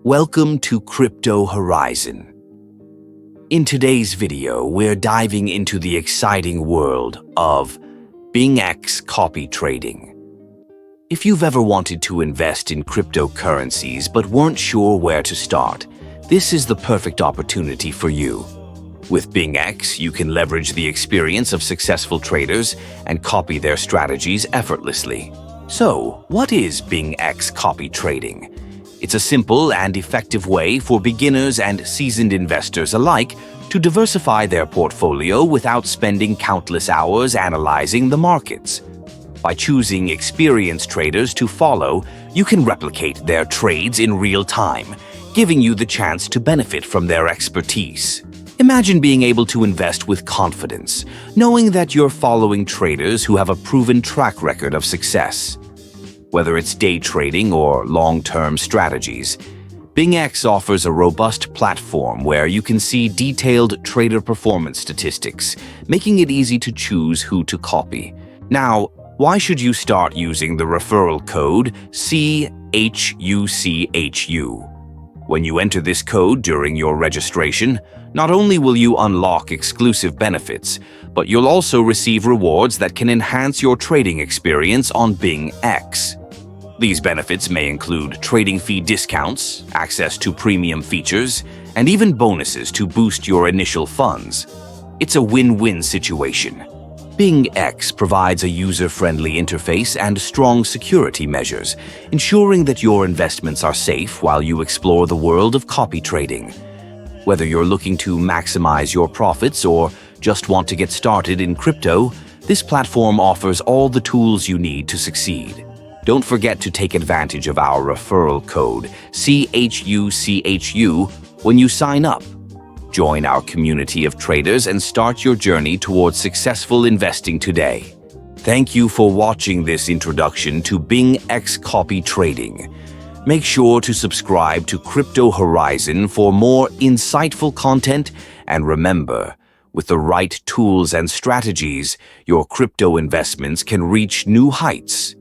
Welcome to Crypto Horizon. In today's video, we're diving into the exciting world of BingX copy trading. If you've ever wanted to invest in cryptocurrencies but weren't sure where to start, this is the perfect opportunity for you. With BingX, you can leverage the experience of successful traders and copy their strategies effortlessly. So, what is BingX copy trading? It's a simple and effective way for beginners and seasoned investors alike to diversify their portfolio without spending countless hours analyzing the markets. By choosing experienced traders to follow, you can replicate their trades in real time, giving you the chance to benefit from their expertise. Imagine being able to invest with confidence, knowing that you're following traders who have a proven track record of success. Whether it's day trading or long-term strategies, BingX offers a robust platform where you can see detailed trader performance statistics, making it easy to choose who to copy. Now, why should you start using the referral code CHUCHU? When you enter this code during your registration, not only will you unlock exclusive benefits, but you'll also receive rewards that can enhance your trading experience on BingX. These benefits may include trading fee discounts, access to premium features, and even bonuses to boost your initial funds. It's a win-win situation. BingX provides a user-friendly interface and strong security measures, ensuring that your investments are safe while you explore the world of copy trading. Whether you're looking to maximize your profits or just want to get started in crypto, this platform offers all the tools you need to succeed. Don't forget to take advantage of our referral code, CHUCHU, when you sign up. Join our community of traders and start your journey towards successful investing today. Thank you for watching this introduction to BingX copy trading. Make sure to subscribe to Crypto Horizon for more insightful content, and remember, with the right tools and strategies, your crypto investments can reach new heights.